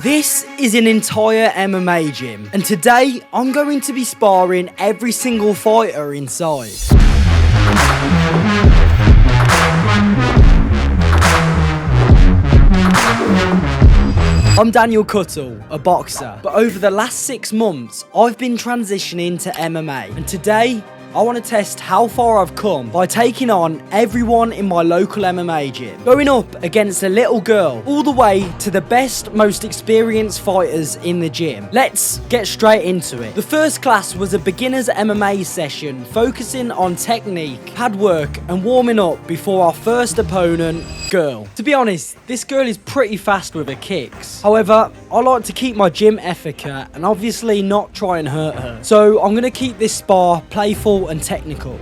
This is an entire MMA gym, and today I'm going to be sparring every single fighter inside. I'm Daniel Cuttle, a boxer, but over the last 6 months I've been transitioning to MMA, and today I want to test how far I've come by taking on everyone in my local MMA gym, going up against a little girl, all the way to the best, most experienced fighters in the gym. Let's get straight into it. The first class was a beginner's MMA session, focusing on technique, pad work and warming up before our first opponent, girl. To be honest, this girl is pretty fast with her kicks. However, I like to keep my gym etiquette and obviously not try and hurt her. So I'm going to keep this spar playful and technical.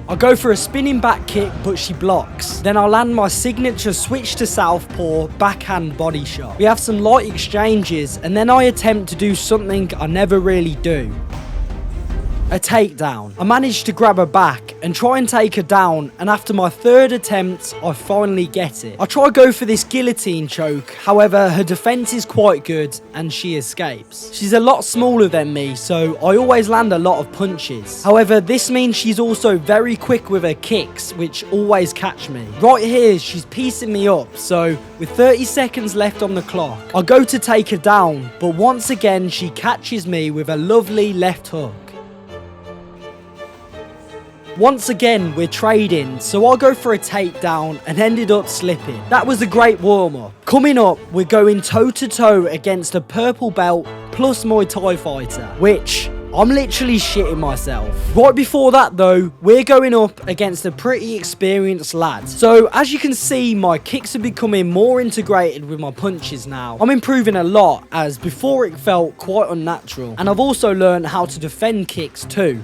I go for a spinning back kick, but she blocks. Then I land my signature switch to southpaw backhand body shot. We have some light exchanges, and then I attempt to do something I never really do. A takedown. I managed to grab her back and try and take her down, and after my third attempt I finally get it. I try go for this guillotine choke, however her defense is quite good and she escapes. She's a lot smaller than me, so I always land a lot of punches. However, this means she's also very quick with her kicks, which always catch me. Right here she's piecing me up, so with 30 seconds left on the clock I go to take her down, but once again she catches me with a lovely left hook. Once again, we're trading, so I go for a takedown and ended up slipping. That was a great warm-up. Coming up, we're going toe-to-toe against a purple belt plus Muay Thai fighter, which I'm literally shitting myself. Right before that though, we're going up against a pretty experienced lad. So as you can see, my kicks are becoming more integrated with my punches now. I'm improving a lot, as before it felt quite unnatural. And I've also learned how to defend kicks too.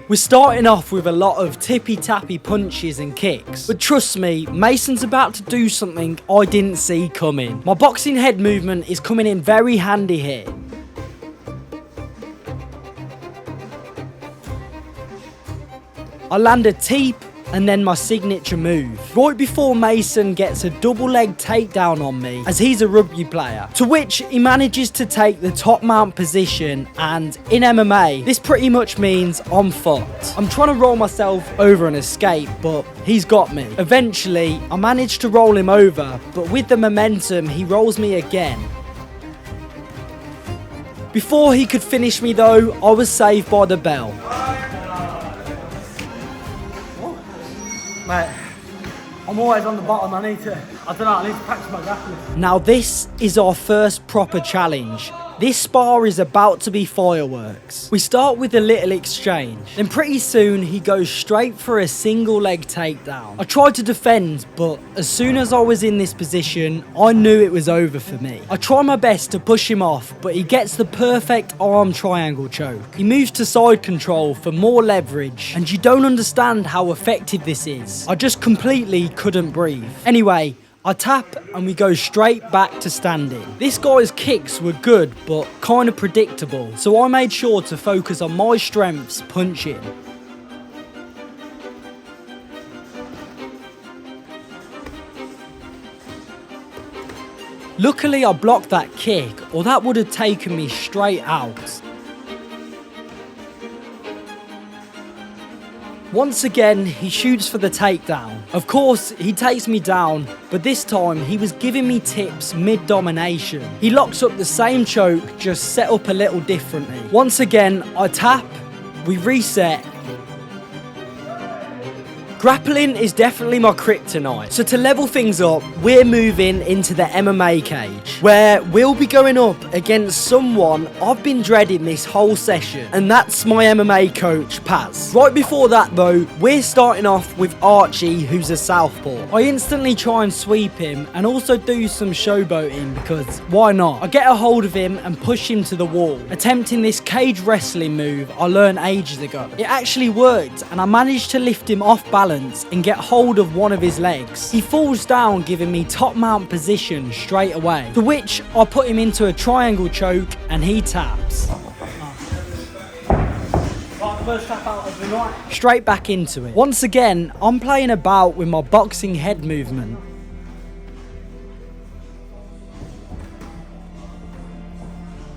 We're starting off with a lot of tippy-tappy punches and kicks, but trust me, Mason's about to do something I didn't see coming. My boxing head movement is coming in very handy here. I land a teep and then my signature move. Right before Mason gets a double leg takedown on me, as he's a rugby player, to which he manages to take the top mount position, and in MMA, this pretty much means I'm fucked. I'm trying to roll myself over and escape, but he's got me. Eventually, I manage to roll him over, but with the momentum, he rolls me again. Before he could finish me though, I was saved by the bell. Mate, I'm always on the bottom. I need to practice my grappling. Now this is our first proper challenge. This spar is about to be fireworks. We start with a little exchange, then pretty soon he goes straight for a single leg takedown. I tried to defend, but as soon as I was in this position, I knew it was over for me. I try my best to push him off, but he gets the perfect arm triangle choke. He moves to side control for more leverage, and you don't understand how effective this is. I just completely couldn't breathe. Anyway, I tap and we go straight back to standing. This guy's kicks were good but kind of predictable, so I made sure to focus on my strengths punching. Luckily I blocked that kick, or that would have taken me straight out. Once again, he shoots for the takedown. Of course, he takes me down, but this time he was giving me tips mid-domination. He locks up the same choke, just set up a little differently. Once again, I tap, we reset. Grappling is definitely my kryptonite, so to level things up, we're moving into the MMA cage, where we'll be going up against someone I've been dreading this whole session, and that's my MMA coach, Paz. Right before that though, we're starting off with Archie, who's a southpaw. I instantly try and sweep him, and also do some showboating, because why not? I get a hold of him and push him to the wall, attempting this cage wrestling move I learned ages ago. It actually worked, and I managed to lift him off balance and get hold of one of his legs. He falls down, giving me top mount position straight away, to which I put him into a triangle choke and he taps. first tap out of the night. Straight back into it. Once again, I'm playing about with my boxing head movement.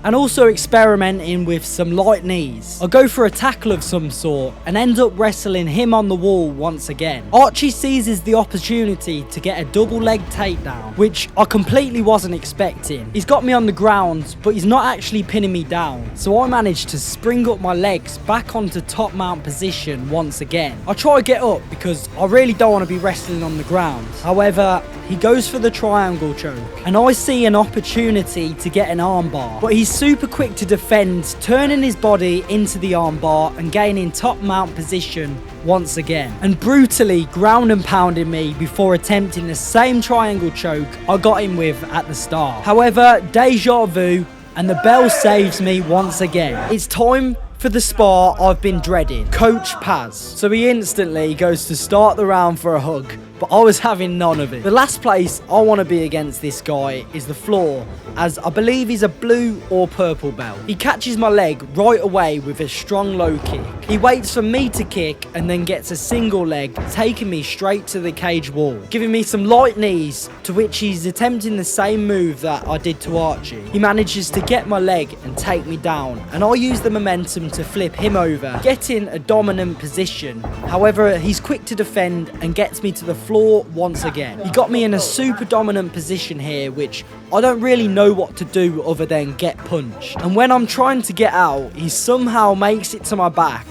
And also experimenting with some light knees. I go for a tackle of some sort and end up wrestling him on the wall once again. Archie seizes the opportunity to get a double leg takedown, which I completely wasn't expecting. He's got me on the ground, but he's not actually pinning me down. So I managed to spring up my legs back onto top mount position once again. I try to get up because I really don't want to be wrestling on the ground. However, he goes for the triangle choke, and I see an opportunity to get an armbar, but he's super quick to defend, turning his body into the armbar and gaining top mount position once again, and brutally ground and pounding me before attempting the same triangle choke I got him with at the start. However, deja vu, and the bell saves me once again. It's time for the spar I've been dreading, Coach Paz. So he instantly goes to start the round for a hug, but I was having none of it. The last place I want to be against this guy is the floor, as I believe he's a blue or purple belt. He catches my leg right away with a strong low kick. He waits for me to kick and then gets a single leg, taking me straight to the cage wall, giving me some light knees, to which he's attempting the same move that I did to Archie. He manages to get my leg and take me down, and I use the momentum to flip him over, getting a dominant position. However, he's quick to defend and gets me to the floor once again. He got me in a super dominant position here, which I don't really know what to do other than get punched. And when I'm trying to get out, he somehow makes it to my back,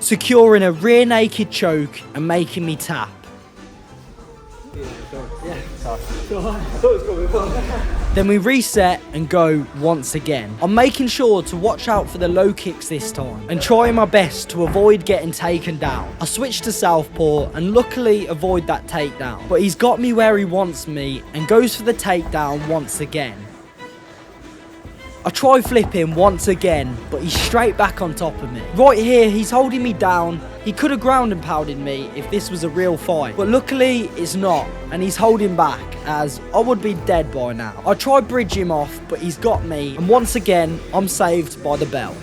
securing a rear naked choke and making me tap. Then we reset and go once again. I'm making sure to watch out for the low kicks this time and trying my best to avoid getting taken down. I switch to southpaw and luckily avoid that takedown, but he's got me where he wants me and goes for the takedown once again. I try flipping once again, but he's straight back on top of me. Right here, he's holding me down. He could have ground and pounded me if this was a real fight, but luckily it's not, and he's holding back, as I would be dead by now. I try bridge him off, but he's got me, and once again, I'm saved by the bell.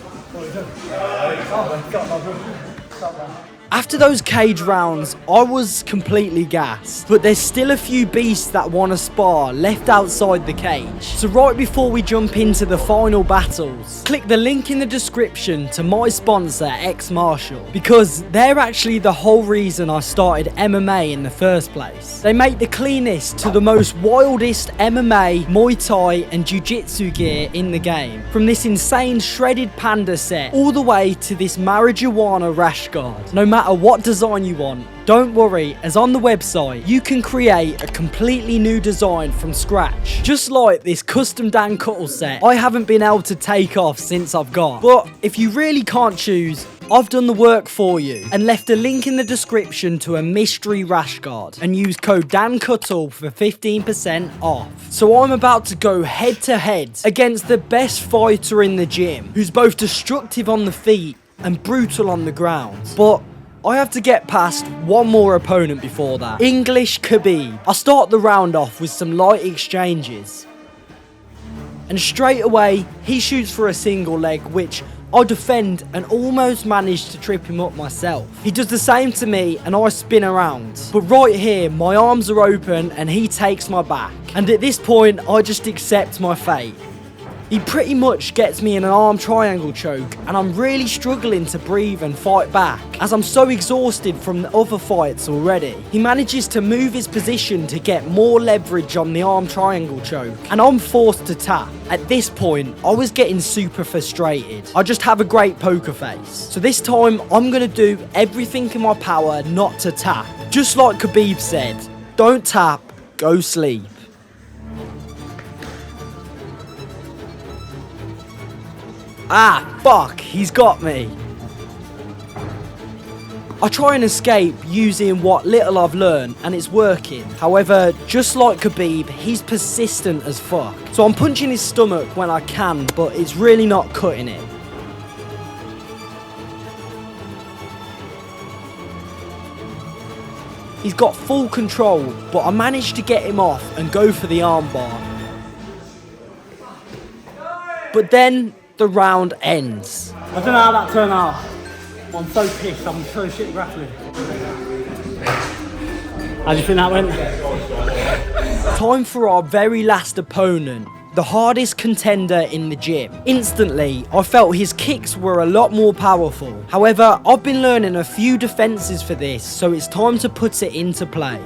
After those cage rounds, I was completely gassed, but there's still a few beasts that want to spar left outside the cage. So right before we jump into the final battles, click the link in the description to my sponsor, X-Martial, because they're actually the whole reason I started MMA in the first place. They make the cleanest to the most wildest MMA, Muay Thai and Jiu-Jitsu gear in the game. From this insane shredded panda set, all the way to this marijuana rash guard. No matter what design you want, don't worry, as on the website you can create a completely new design from scratch, just like this custom Dan Cuttle set I haven't been able to take off since I've got. But if you really can't choose, I've done the work for you and left a link in the description to a mystery rash guard, and use code DanCuttle for 15% off. So I'm about to go head to head against the best fighter in the gym, who's both destructive on the feet and brutal on the ground. But I have to get past one more opponent before that. English Khabib. I start the round off with some light exchanges, and straight away he shoots for a single leg, which I defend and almost manage to trip him up myself. He does the same to me and I spin around, but right here my arms are open and he takes my back, and at this point I just accept my fate. He pretty much gets me in an arm triangle choke, and I'm really struggling to breathe and fight back, as I'm so exhausted from the other fights already. He manages to move his position to get more leverage on the arm triangle choke, and I'm forced to tap. At this point, I was getting super frustrated. I just have a great poker face. So this time, I'm going to do everything in my power not to tap. Just like Khabib said, don't tap, go sleep. Ah, fuck, he's got me. I try and escape using what little I've learned, and it's working. However, just like Khabib, he's persistent as fuck. So I'm punching his stomach when I can, but it's really not cutting it. He's got full control, but I managed to get him off and go for the armbar. But then the round ends. I don't know how that turned out. I'm so pissed, I'm so shit at grappling. How do you think that went? Time for our very last opponent, the hardest contender in the gym. Instantly, I felt his kicks were a lot more powerful. However, I've been learning a few defenses for this, so it's time to put it into play.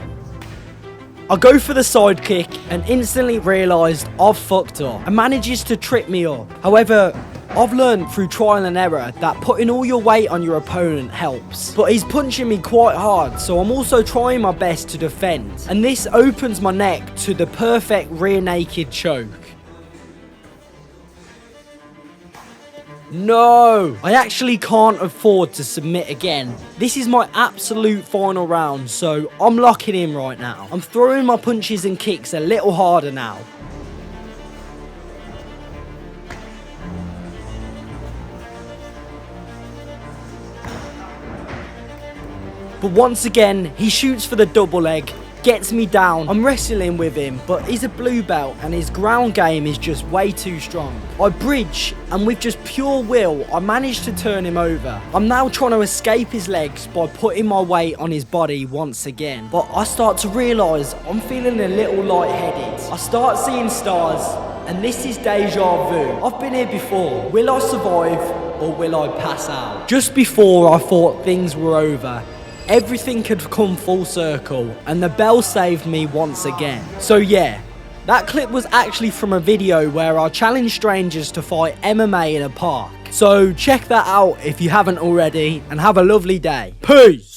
I go for the side kick and instantly realised I've fucked up and manages to trip me up. However, I've learned through trial and error that putting all your weight on your opponent helps. But he's punching me quite hard, so I'm also trying my best to defend. And this opens my neck to the perfect rear naked choke. No! I actually can't afford to submit again. This is my absolute final round, so I'm locking in right now. I'm throwing my punches and kicks a little harder now. But once again, he shoots for the double leg, gets me down. I'm wrestling with him, but he's a blue belt and his ground game is just way too strong. I bridge, and with just pure will, I manage to turn him over. I'm now trying to escape his legs by putting my weight on his body once again. But I start to realise I'm feeling a little lightheaded. I start seeing stars, and this is deja vu. I've been here before. Will I survive, or will I pass out? Just before I thought things were over, everything had come full circle and the bell saved me once again. So yeah, that clip was actually from a video where I challenged strangers to fight MMA in a park. So check that out if you haven't already and have a lovely day. Peace!